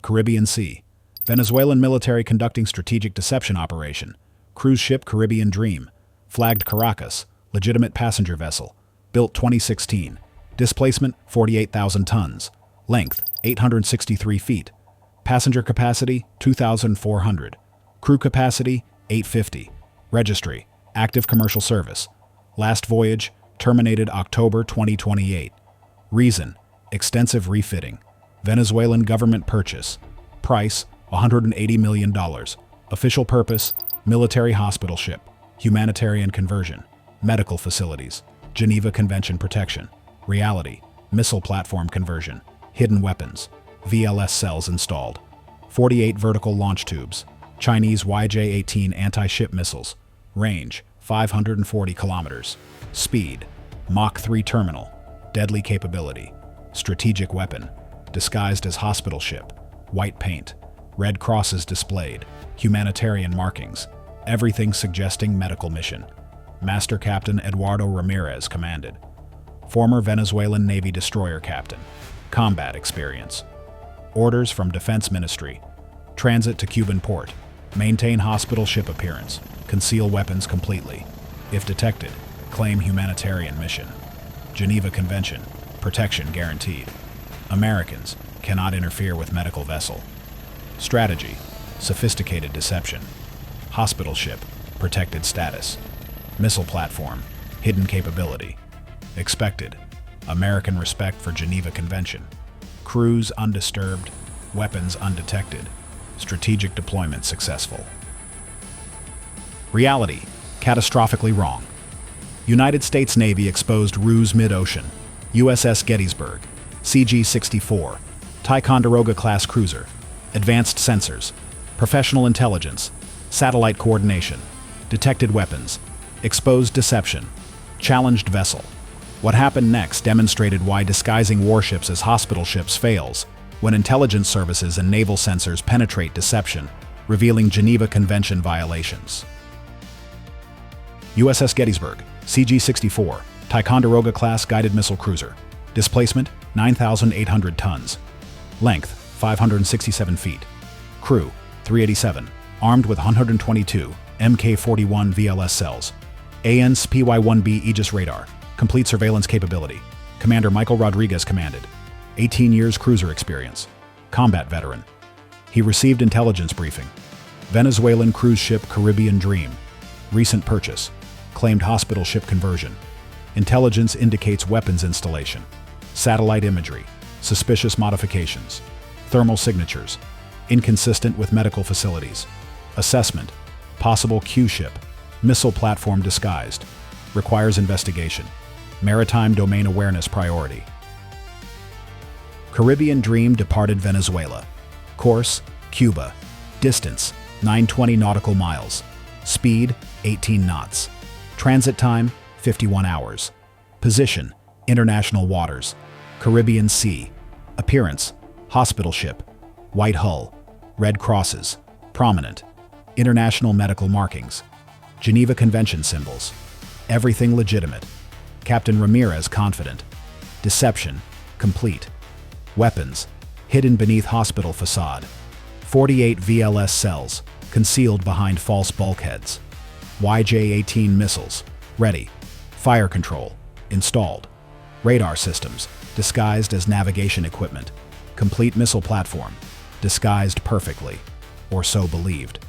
Caribbean Sea. Venezuelan military conducting strategic deception operation. Cruise ship Caribbean Dream. Flagged Caracas. Legitimate passenger vessel. Built 2016. Displacement 48,000 tons. Length 863 feet. Passenger capacity 2,400. Crew capacity 850. Registry active commercial service. Last voyage terminated October 2028. Reason extensive refitting. Venezuelan government purchase. Price $180 million. Official purpose military hospital ship. Humanitarian conversion. Medical facilities. Geneva Convention protection. Reality missile platform conversion. Hidden weapons. VLS cells installed. 48 vertical launch tubes. Chinese YJ-18 anti-ship missiles. Range 540 kilometers. Speed Mach 3 terminal. Deadly capability. Strategic weapon. Disguised as hospital ship. White paint. Red crosses displayed. Humanitarian markings. Everything suggesting medical mission. Master Captain Eduardo Ramirez commanded. Former Venezuelan Navy destroyer captain. Combat experience. Orders from Defense Ministry. Transit to Cuban port. Maintain hospital ship appearance. Conceal weapons completely. If detected, claim humanitarian mission. Geneva Convention. Protection guaranteed. Americans cannot interfere with medical vessel. Strategy. Sophisticated deception. Hospital ship. Protected status. Missile platform. Hidden capability. Expected. American respect for Geneva Convention. Crews undisturbed. Weapons undetected. Strategic deployment successful. Reality. Catastrophically wrong. United States Navy exposed Ruse mid-ocean. USS Gettysburg. CG-64. Ticonderoga-class cruiser. Advanced sensors. Professional intelligence. Satellite coordination. Detected weapons. Exposed deception. Challenged vessel. What happened next demonstrated why disguising warships as hospital ships fails when intelligence services and naval sensors penetrate deception, revealing Geneva Convention violations. USS Gettysburg, CG-64, Ticonderoga-class guided missile cruiser. Displacement, 9,800 tons. Length, 567 feet. Crew, 387, armed with 122 Mk-41 VLS cells. ANSPY-1B Aegis radar. Complete surveillance capability. Commander Michael Rodriguez commanded. 18 years cruiser experience. Combat veteran. He received intelligence briefing. Venezuelan cruise ship Caribbean Dream. Recent purchase. Claimed hospital ship conversion. Intelligence indicates weapons installation. Satellite imagery. Suspicious modifications. Thermal signatures. Inconsistent with medical facilities. Assessment. Possible Q ship. Missile platform disguised. Requires investigation. Maritime domain awareness priority. Caribbean Dream departed Venezuela. Course, Cuba. Distance, 920 nautical miles. Speed, 18 knots. Transit time, 51 hours. Position, international waters. Caribbean Sea. Appearance, hospital ship. White hull. Red crosses. Prominent. International medical markings. Geneva Convention symbols. Everything legitimate. Captain Ramirez confident. Deception, complete. Weapons, hidden beneath hospital facade. 48 VLS cells, concealed behind false bulkheads. YJ-18 missiles, ready. Fire control, installed. Radar systems, disguised as navigation equipment. Complete missile platform, disguised perfectly, or so believed.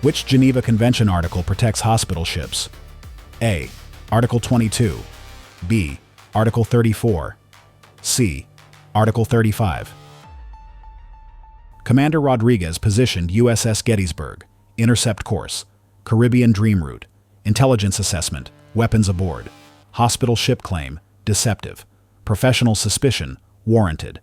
Which Geneva Convention article protects hospital ships? A. Article 22. B. Article 34. C. Article 35. Commander Rodriguez positioned USS Gettysburg. Intercept course. Caribbean Dream route. Intelligence assessment. Weapons aboard. Hospital ship claim. Deceptive. Professional suspicion. Warranted.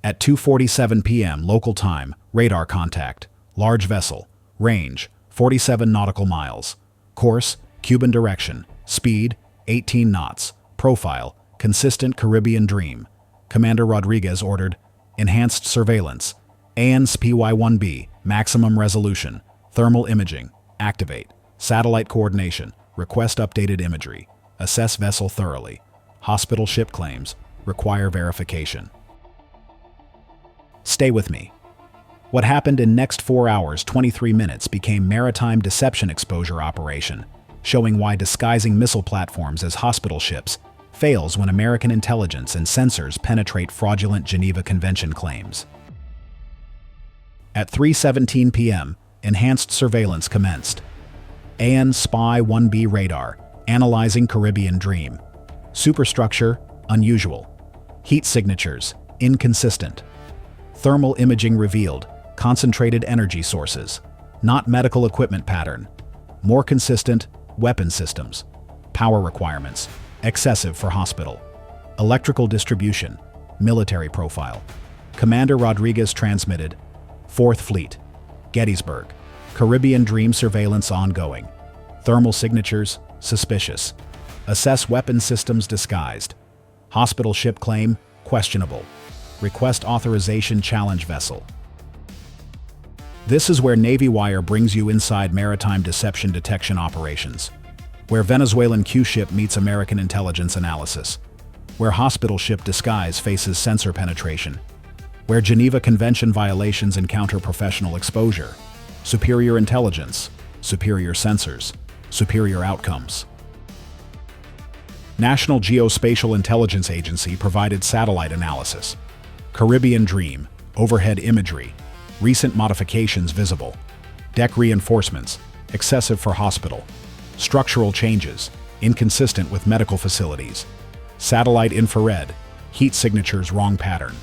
At 2:47 p.m. local time, radar contact. Large vessel. Range, 47 nautical miles. Course, Cuban direction. Speed, 18 knots. Profile, consistent Caribbean Dream. Commander Rodriguez ordered, enhanced surveillance. ANSPY-1B, maximum resolution. Thermal imaging, activate. Satellite coordination, request updated imagery. Assess vessel thoroughly. Hospital ship claims, require verification. Stay with me. What happened in next 4 hours, 23 minutes became Maritime Deception Exposure Operation, showing why disguising missile platforms as hospital ships fails when American intelligence and sensors penetrate fraudulent Geneva Convention claims. At 3:17 p.m., enhanced surveillance commenced. AN Spy 1B radar, analyzing Caribbean Dream. Superstructure, unusual. Heat signatures, inconsistent. Thermal imaging revealed, concentrated energy sources. Not medical equipment pattern. More consistent, weapon systems. Power requirements, excessive for hospital. Electrical distribution, military profile. Commander Rodriguez transmitted. 4th Fleet, Gettysburg. Caribbean Dream surveillance ongoing. Thermal signatures, suspicious. Assess weapon systems disguised. Hospital ship claim, questionable. Request authorization challenge vessel. This is where Navy Wire brings you inside maritime deception detection operations. Where Venezuelan Q ship meets American intelligence analysis. Where hospital ship disguise faces sensor penetration. Where Geneva Convention violations encounter professional exposure. Superior intelligence, superior sensors, superior outcomes. National Geospatial Intelligence Agency provided satellite analysis. Caribbean Dream, overhead imagery, recent modifications visible. Deck reinforcements, excessive for hospital. Structural changes, inconsistent with medical facilities. Satellite infrared, heat signatures wrong pattern.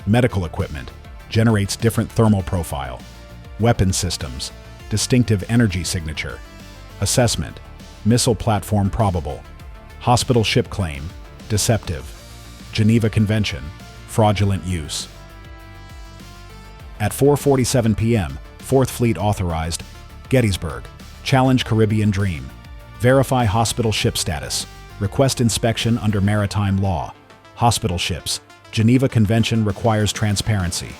Medical equipment, generates different thermal profile. Weapon systems, distinctive energy signature. Assessment, missile platform probable. Hospital ship claim, deceptive. Geneva Convention, fraudulent use. At 4:47 p.m., 4th Fleet authorized. Gettysburg, challenge Caribbean Dream. Verify hospital ship status. Request inspection under maritime law. Hospital ships, Geneva Convention requires transparency.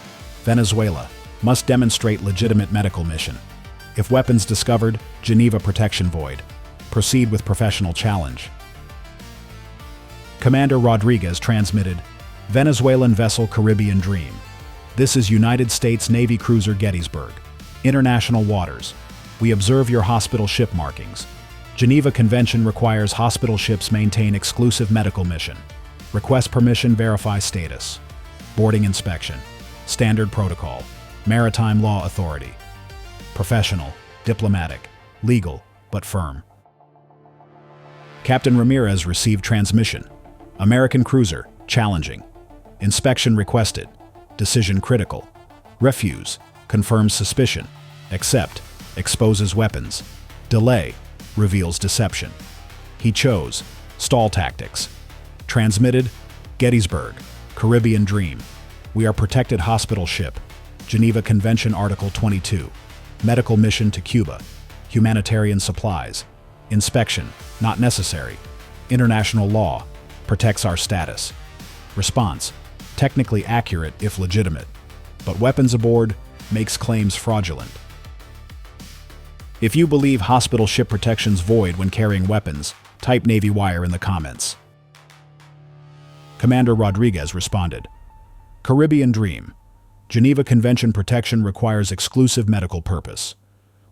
Venezuela, must demonstrate legitimate medical mission. If weapons discovered, Geneva protection void. Proceed with professional challenge. Commander Rodriguez transmitted, Venezuelan vessel Caribbean Dream. This is United States Navy cruiser Gettysburg. International waters. We observe your hospital ship markings. Geneva Convention requires hospital ships maintain exclusive medical mission. Request permission, verify status. Boarding inspection. Standard protocol. Maritime law authority. Professional, diplomatic, legal, but firm. Captain Ramirez received transmission. American cruiser, challenging. Inspection requested. Decision critical. Refuse, confirms suspicion. Accept, exposes weapons. Delay, reveals deception. He chose, stall tactics. Transmitted, Gettysburg, Caribbean Dream. We are protected hospital ship. Geneva Convention Article 22. Medical mission to Cuba. Humanitarian supplies. Inspection, not necessary. International law, protects our status. Response, technically accurate if legitimate. But weapons aboard, makes claims fraudulent. If you believe hospital ship protections void when carrying weapons, type Navy Wire in the comments. Commander Rodriguez responded, Caribbean Dream. Geneva Convention protection requires exclusive medical purpose.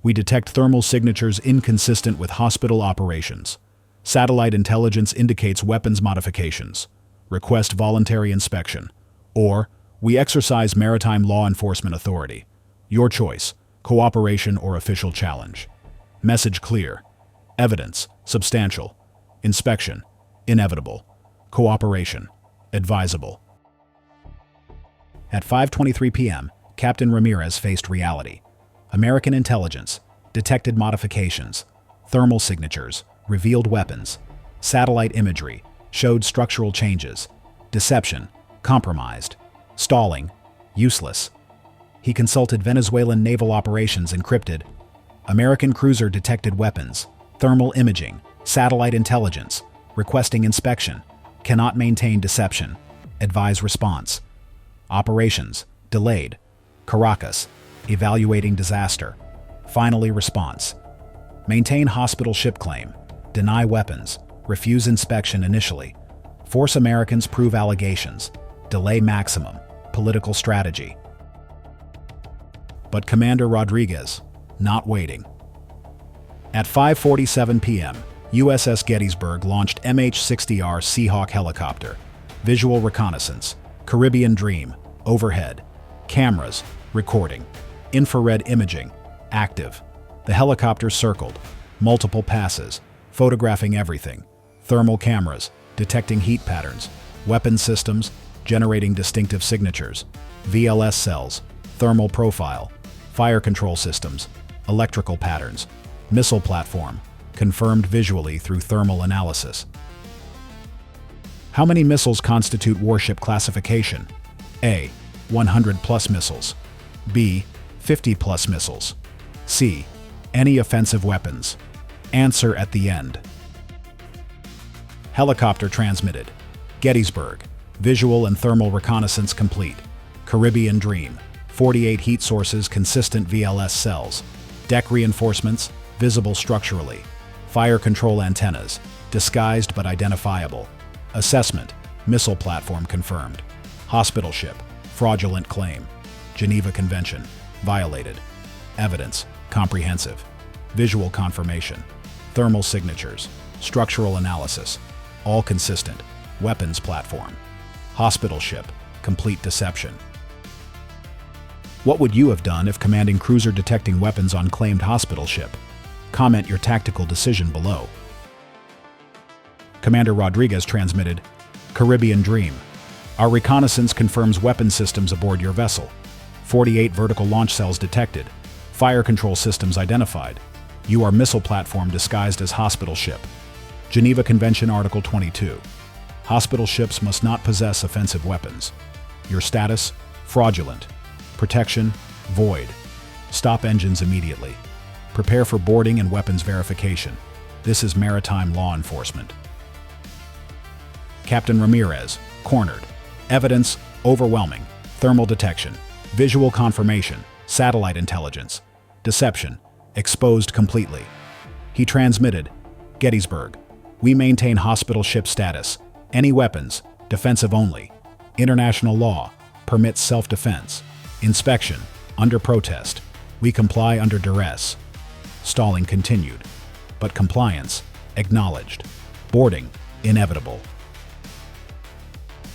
We detect thermal signatures inconsistent with hospital operations. Satellite intelligence indicates weapons modifications. Request voluntary inspection. Or, we exercise maritime law enforcement authority. Your choice, cooperation or official challenge. Message clear. Evidence, substantial. Inspection, inevitable. Cooperation, advisable. At 5:23 p.m., Captain Ramirez faced reality. American intelligence detected modifications, thermal signatures, revealed weapons, satellite imagery, showed structural changes, deception, compromised, stalling, useless. He consulted Venezuelan naval operations encrypted. American cruiser detected weapons, thermal imaging, satellite intelligence, requesting inspection, cannot maintain deception, advise response. Operations, delayed. Caracas, evaluating disaster. Finally, response. Maintain hospital ship claim. Deny weapons. Refuse inspection initially. Force Americans prove allegations. Delay maximum. Political strategy. But Commander Rodriguez, not waiting. At 5:47 p.m., USS Gettysburg launched MH-60R Seahawk helicopter. Visual reconnaissance, Caribbean Dream, overhead. Cameras, recording. Infrared imaging, active. The helicopter circled. Multiple passes, photographing everything. Thermal cameras, detecting heat patterns. Weapon systems, generating distinctive signatures. VLS cells, thermal profile. Fire control systems, electrical patterns. Missile platform, confirmed visually through thermal analysis. How many missiles constitute warship classification? A. 100+ missiles. B. 50+ missiles. C. Any offensive weapons. Answer at the end. Helicopter transmitted. Gettysburg. Visual and thermal reconnaissance complete. Caribbean Dream. 48 heat sources, consistent VLS cells. Deck reinforcements, visible structurally. Fire control antennas, disguised but identifiable. Assessment, missile platform confirmed. Hospital ship, fraudulent claim. Geneva Convention, violated. Evidence, comprehensive. Visual confirmation. Thermal signatures, structural analysis, all consistent. Weapons platform. Hospital ship, complete deception. What would you have done if commanding cruiser detecting weapons on claimed hospital ship? Comment your tactical decision below. Commander Rodriguez transmitted, Caribbean Dream. Our reconnaissance confirms weapon systems aboard your vessel. 48 vertical launch cells detected. Fire control systems identified. You are missile platform disguised as hospital ship. Geneva Convention Article 22. Hospital ships must not possess offensive weapons. Your status, fraudulent. Protection, void. Stop engines immediately. Prepare for boarding and weapons verification. This is maritime law enforcement. Captain Ramirez, cornered. Evidence, overwhelming. Thermal detection. Visual confirmation. Satellite intelligence. Deception, exposed completely. He transmitted, Gettysburg. We maintain hospital ship status. Any weapons, defensive only. International law, permits self-defense. Inspection, under protest. We comply under duress. Stalling continued, but compliance, acknowledged. Boarding, inevitable.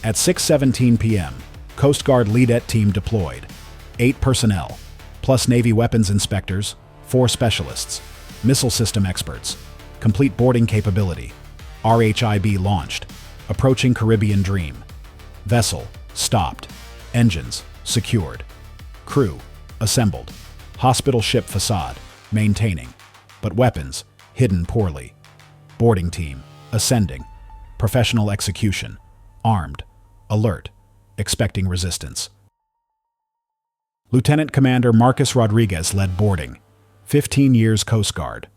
At 6:17 p.m., Coast Guard Leadette team deployed. 8 personnel, plus Navy weapons inspectors, 4 specialists, missile system experts. Complete boarding capability. RHIB launched. Approaching Caribbean Dream. Vessel, stopped. Engines, secured. Crew, assembled. Hospital ship facade, maintaining. But weapons, hidden poorly. Boarding team, ascending. Professional execution, armed. Alert, expecting resistance. Lieutenant Commander Marcus Rodriguez led boarding. 15 years Coast Guard.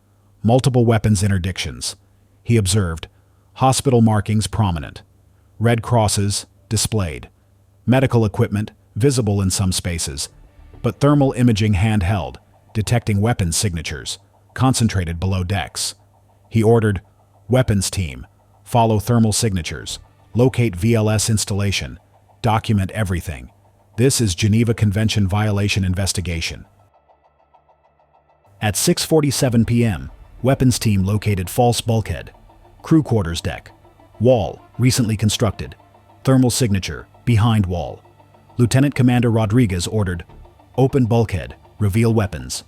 Multiple weapons interdictions. He observed. Hospital markings prominent. Red crosses displayed. Medical equipment visible in some spaces. But thermal imaging handheld, detecting weapons signatures, concentrated below decks. He ordered, weapons team, follow thermal signatures, locate VLS installation, document everything. This is Geneva Convention violation investigation. At 6:47 p.m., weapons team located false bulkhead, crew quarters deck, wall, recently constructed, thermal signature, behind wall. Lieutenant Commander Rodriguez ordered, open bulkhead, reveal weapons.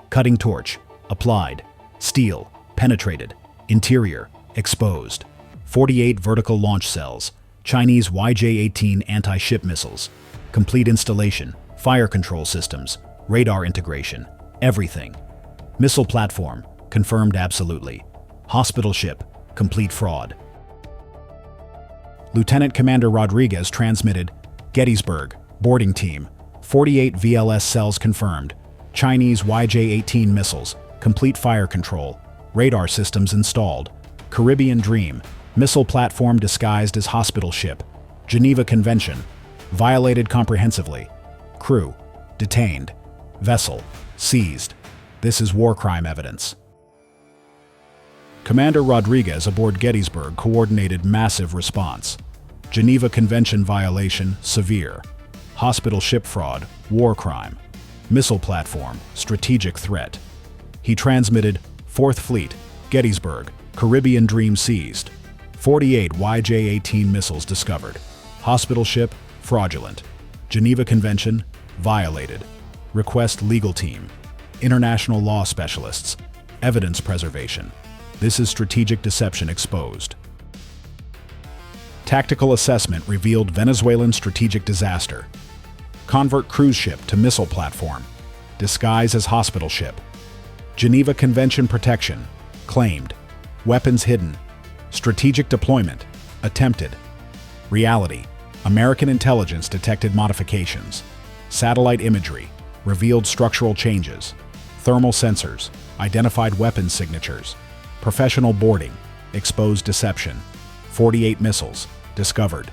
Cutting torch, applied. Steel, penetrated. Interior, exposed. 48 vertical launch cells. Chinese YJ-18 anti-ship missiles. Complete installation. Fire control systems. Radar integration. Everything. Missile platform, confirmed absolutely. Hospital ship, complete fraud. Lieutenant Commander Rodriguez transmitted, Gettysburg, boarding team. 48 VLS cells confirmed. Chinese YJ-18 missiles, complete fire control. Radar systems installed. Caribbean Dream, missile platform disguised as hospital ship. Geneva Convention, violated comprehensively. Crew, detained. Vessel, seized. This is war crime evidence. Commander Rodriguez aboard Gettysburg coordinated massive response. Geneva Convention violation, severe. Hospital ship fraud, war crime. Missile platform, strategic threat. He transmitted 4th Fleet, Gettysburg, Caribbean Dream seized. 48 YJ-18 missiles discovered. Hospital ship, fraudulent. Geneva Convention, violated. Request legal team. International law specialists. Evidence preservation. This is strategic deception exposed. Tactical assessment revealed Venezuelan strategic disaster. Convert cruise ship to missile platform. Disguise as hospital ship. Geneva Convention protection. Claimed. Weapons hidden. Strategic deployment. Attempted. Reality. American intelligence detected modifications. Satellite imagery. Revealed structural changes. Thermal sensors. Identified weapons signatures. Professional boarding. Exposed deception. 48 missiles. Discovered.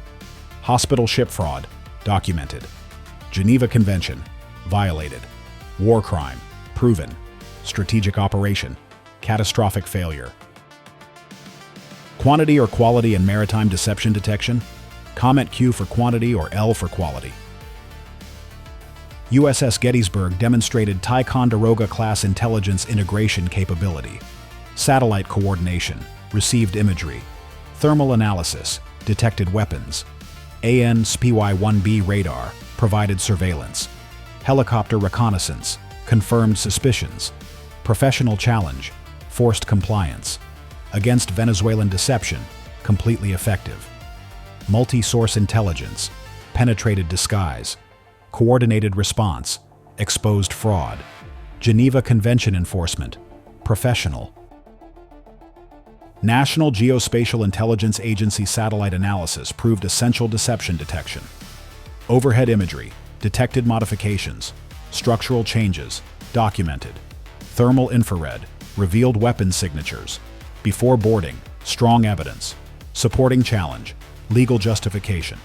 Hospital ship fraud. Documented. Geneva Convention. Violated. War crime. Proven. Strategic operation. Catastrophic failure. Quantity or quality in maritime deception detection? Comment Q for quantity or L for quality. USS Gettysburg demonstrated Ticonderoga-class intelligence integration capability. Satellite coordination, received imagery. Thermal analysis, detected weapons. AN/SPY-1B radar, provided surveillance. Helicopter reconnaissance, confirmed suspicions. Professional challenge, forced compliance. Against Venezuelan deception, completely effective. Multi-source intelligence, penetrated disguise. Coordinated response, exposed fraud. Geneva Convention enforcement, professional. National Geospatial Intelligence Agency satellite analysis proved essential deception detection. Overhead imagery, detected modifications. Structural changes, documented. Thermal infrared, revealed weapons signatures. Before boarding, strong evidence. Supporting challenge, legal justification.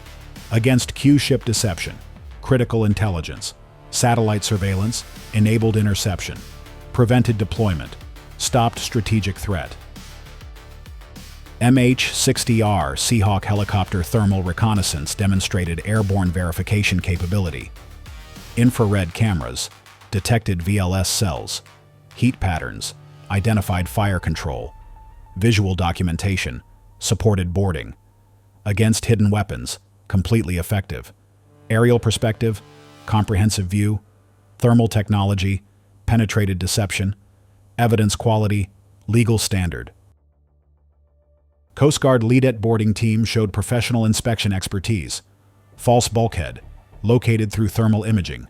Against Q ship deception, critical intelligence. Satellite surveillance, enabled interception. Prevented deployment, stopped strategic threat. MH-60R Seahawk helicopter thermal reconnaissance demonstrated airborne verification capability. Infrared cameras, detected VLS cells. Heat patterns, identified fire control. Visual documentation, supported boarding. Against hidden weapons, completely effective. Aerial perspective, comprehensive view. Thermal technology, penetrated deception. Evidence quality, legal standard. Coast Guard leadette boarding team showed professional inspection expertise. False bulkhead, located through thermal imaging.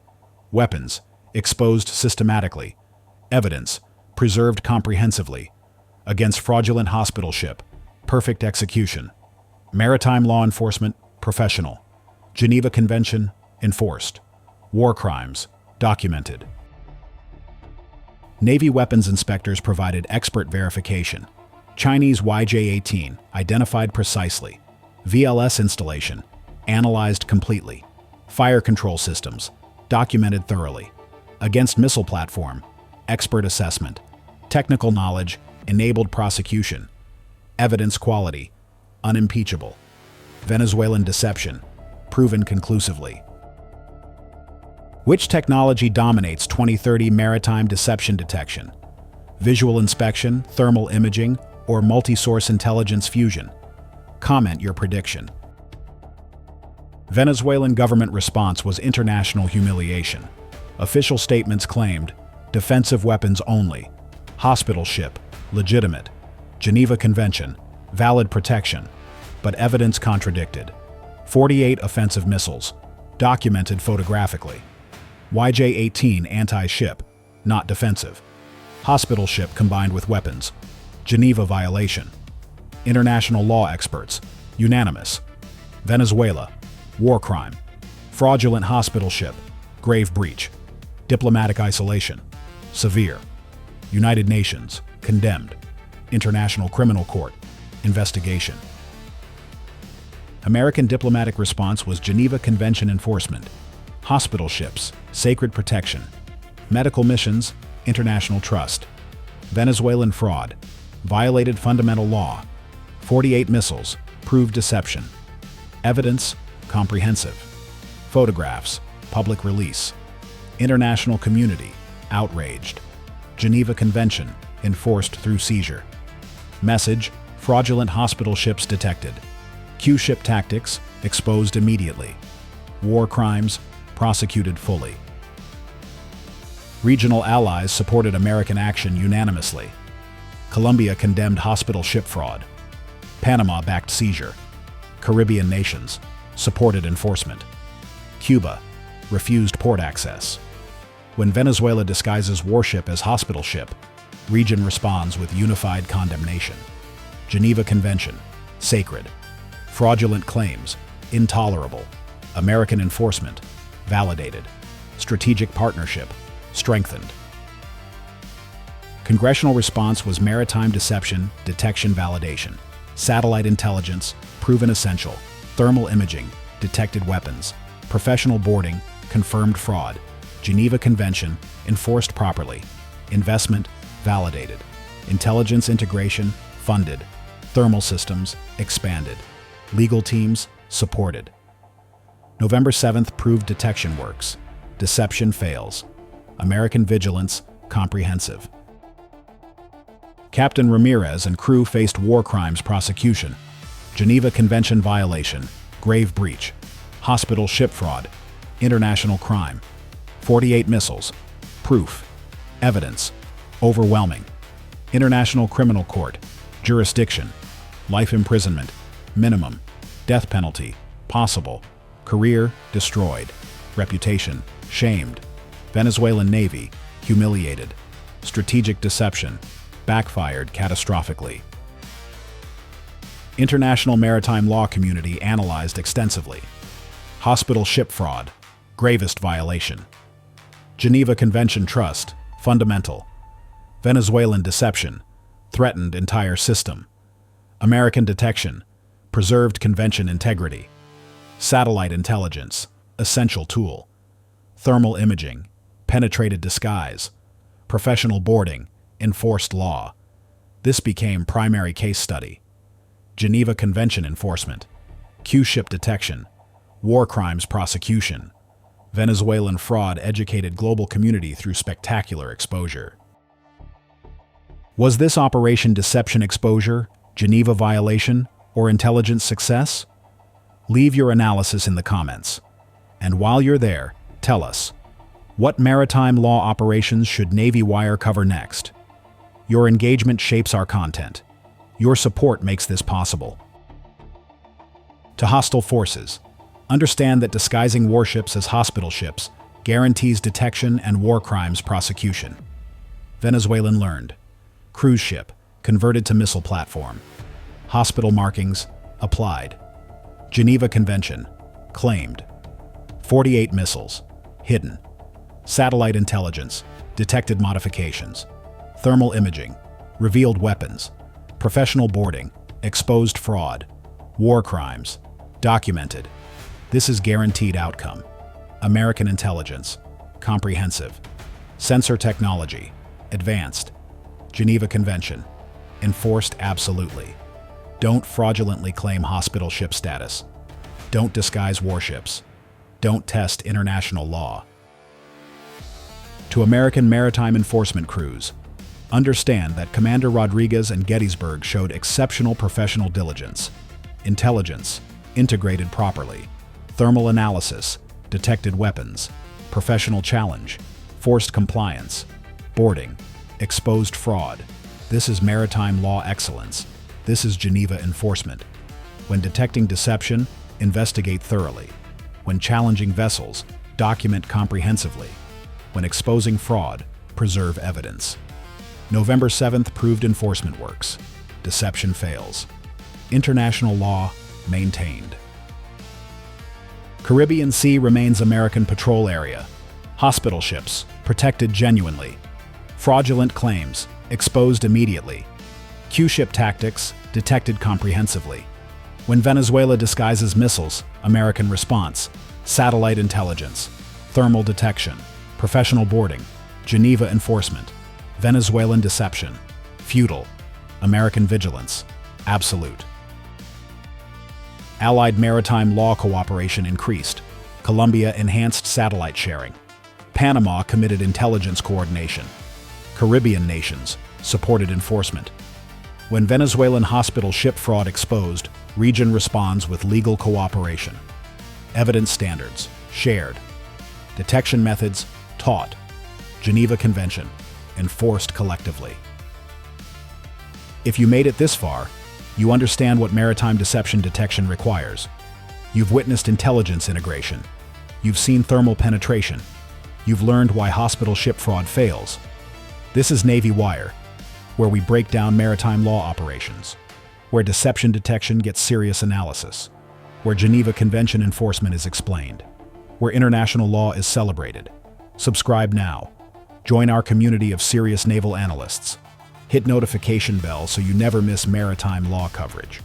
Weapons, exposed systematically. Evidence, preserved comprehensively. Against fraudulent hospital ship, perfect execution. Maritime law enforcement, professional. Geneva Convention, enforced. War crimes, documented. Navy weapons inspectors provided expert verification. Chinese YJ-18, identified precisely. VLS installation, analyzed completely. Fire control systems, documented thoroughly. Against missile platform, expert assessment. Technical knowledge, enabled prosecution. Evidence quality, unimpeachable. Venezuelan deception, proven conclusively. Which technology dominates 2030 maritime deception detection? Visual inspection, thermal imaging, or multi-source intelligence fusion? Comment your prediction. Venezuelan government response was international humiliation. Official statements claimed, defensive weapons only. Hospital ship, legitimate. Geneva Convention, valid protection. But evidence contradicted. 48 offensive missiles, documented photographically. YJ-18 anti-ship, not defensive. Hospital ship combined with weapons. Geneva violation. International law experts, unanimous. Venezuela, war crime. Fraudulent hospital ship, grave breach. Diplomatic isolation, severe. United Nations, condemned. International Criminal Court, investigation. American diplomatic response was Geneva Convention enforcement. Hospital ships, sacred protection. Medical missions, international trust. Venezuelan fraud, violated fundamental law. 48 missiles, proved deception. Evidence, comprehensive. Photographs, public release. International community, outraged. Geneva Convention, enforced through seizure. Message, fraudulent hospital ships detected. Q-ship tactics, exposed immediately. War crimes, prosecuted fully. Regional allies supported American action unanimously. Colombia condemned hospital ship fraud. Panama backed seizure. Caribbean nations supported enforcement. Cuba refused port access. When Venezuela disguises warship as hospital ship, region responds with unified condemnation. Geneva Convention, sacred. Fraudulent claims, intolerable. American enforcement, validated. Strategic partnership, strengthened. Congressional response was maritime deception, detection validation. Satellite intelligence, proven essential. Thermal imaging, detected weapons. Professional boarding, confirmed fraud. Geneva Convention, enforced properly. Investment, validated. Intelligence integration, funded. Thermal systems, expanded. Legal teams, supported. November 7th proved detection works. Deception fails. American vigilance, comprehensive. Captain Ramirez and crew faced war crimes prosecution. Geneva Convention violation, grave breach. Hospital ship fraud, international crime. 48 missiles, proof, evidence, overwhelming. International Criminal Court, jurisdiction, life imprisonment, minimum, death penalty, possible, career destroyed, reputation shamed, Venezuelan Navy humiliated, strategic deception, backfired catastrophically. International maritime law community analyzed extensively. Hospital ship fraud, gravest violation. Geneva Convention trust, fundamental. Venezuelan deception, threatened entire system. American detection, preserved convention integrity. Satellite intelligence, essential tool. Thermal imaging, penetrated disguise. Professional boarding, enforced law. This became primary case study. Geneva Convention enforcement. Q-ship detection. War crimes prosecution. Venezuelan fraud educated global community through spectacular exposure. Was this Operation Deception exposure, Geneva violation, or intelligence success? Leave your analysis in the comments. And while you're there, tell us, what maritime law operations should Navy Wire cover next? Your engagement shapes our content. Your support makes this possible. To hostile forces, understand that disguising warships as hospital ships guarantees detection and war crimes prosecution. Venezuelan learned. Cruise ship, converted to missile platform. Hospital markings, applied. Geneva Convention, claimed. 48 missiles, hidden. Satellite intelligence, detected modifications. Thermal imaging, revealed weapons. Professional boarding, exposed fraud. War crimes, documented. This is guaranteed outcome. American intelligence, comprehensive. Sensor technology, advanced. Geneva Convention, enforced absolutely. Don't fraudulently claim hospital ship status. Don't disguise warships. Don't test international law. To American maritime enforcement crews, understand that Commander Rodriguez and Gettysburg showed exceptional professional diligence. Intelligence, integrated properly. Thermal analysis, detected weapons. Professional challenge, forced compliance. Boarding, exposed fraud. This is maritime law excellence. This is Geneva enforcement. When detecting deception, investigate thoroughly. When challenging vessels, document comprehensively. When exposing fraud, preserve evidence. November 7th proved enforcement works. Deception fails. International law maintained. Caribbean Sea remains American patrol area. Hospital ships, protected genuinely. Fraudulent claims, exposed immediately. Q-ship tactics, detected comprehensively. When Venezuela disguises missiles, American response. Satellite intelligence. Thermal detection. Professional boarding. Geneva enforcement. Venezuelan deception. Futile. American vigilance. Absolute. Allied maritime law cooperation increased. Colombia enhanced satellite sharing. Panama committed intelligence coordination. Caribbean nations supported enforcement. When Venezuelan hospital ship fraud exposed, region responds with legal cooperation. Evidence standards shared. Detection methods taught. Geneva Convention enforced collectively. If you made it this far, you understand what maritime deception detection requires. You've witnessed intelligence integration. You've seen thermal penetration. You've learned why hospital ship fraud fails. This is Navy Wire, where we break down maritime law operations, where deception detection gets serious analysis, where Geneva Convention enforcement is explained, where international law is celebrated. Subscribe now. Join our community of serious naval analysts. Hit notification bell so you never miss maritime law coverage.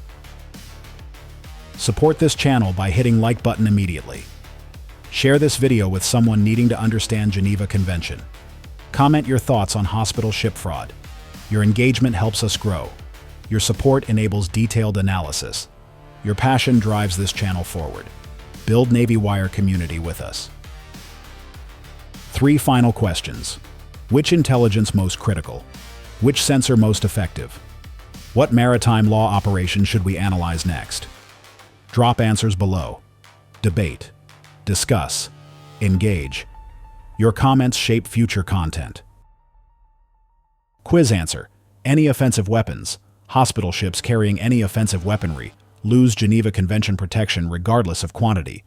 Support this channel by hitting like button immediately. Share this video with someone needing to understand Geneva Convention. Comment your thoughts on hospital ship fraud. Your engagement helps us grow. Your support enables detailed analysis. Your passion drives this channel forward. Build Navy Wire community with us. 3 final questions. Which intelligence most critical? Which sensor most effective? What maritime law operation should we analyze next? Drop answers below. Debate. Discuss. Engage. Your comments shape future content. Quiz answer. Any offensive weapons, hospital ships carrying any offensive weaponry, lose Geneva Convention protection regardless of quantity.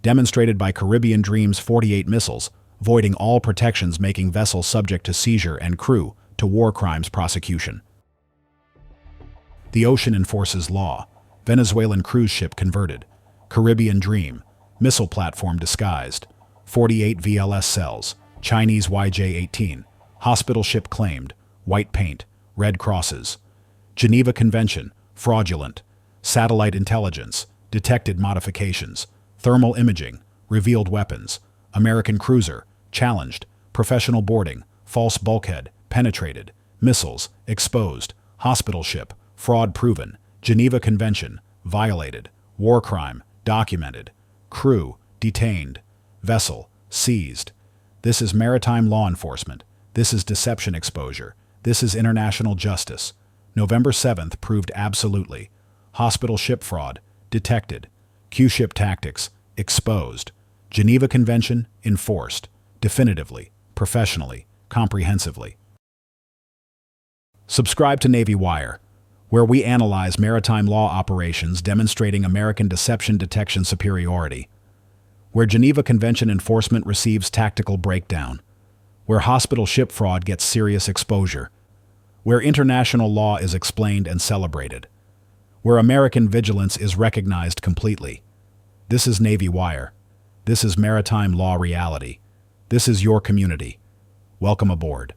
Demonstrated by Caribbean Dream's 48 missiles, voiding all protections, making vessels subject to seizure and crew to war crimes prosecution. The ocean enforces law. Venezuelan cruise ship converted. Caribbean Dream. Missile platform disguised. 48 VLS cells. Chinese YJ-18. Hospital ship claimed. White paint. Red crosses. Geneva Convention. Fraudulent. Satellite intelligence. Detected modifications. Thermal imaging. Revealed weapons. American cruiser. Challenged. Professional boarding. False bulkhead. Penetrated. Missiles. Exposed. Hospital ship. Fraud proven. Geneva Convention. Violated. War crime. Documented. Crew. Detained. Vessel. Seized. This is maritime law enforcement. This is deception exposure. This is international justice. November 7th proved absolutely. Hospital ship fraud. Detected. Q-ship tactics. Exposed. Geneva Convention. Enforced. Definitively. Professionally. Comprehensively. Subscribe to Navy Wire, where we analyze maritime law operations demonstrating American deception detection superiority, where Geneva Convention enforcement receives tactical breakdown, where hospital ship fraud gets serious exposure, where international law is explained and celebrated, where American vigilance is recognized completely. This is Navy Wire. This is maritime law reality. This is your community. Welcome aboard.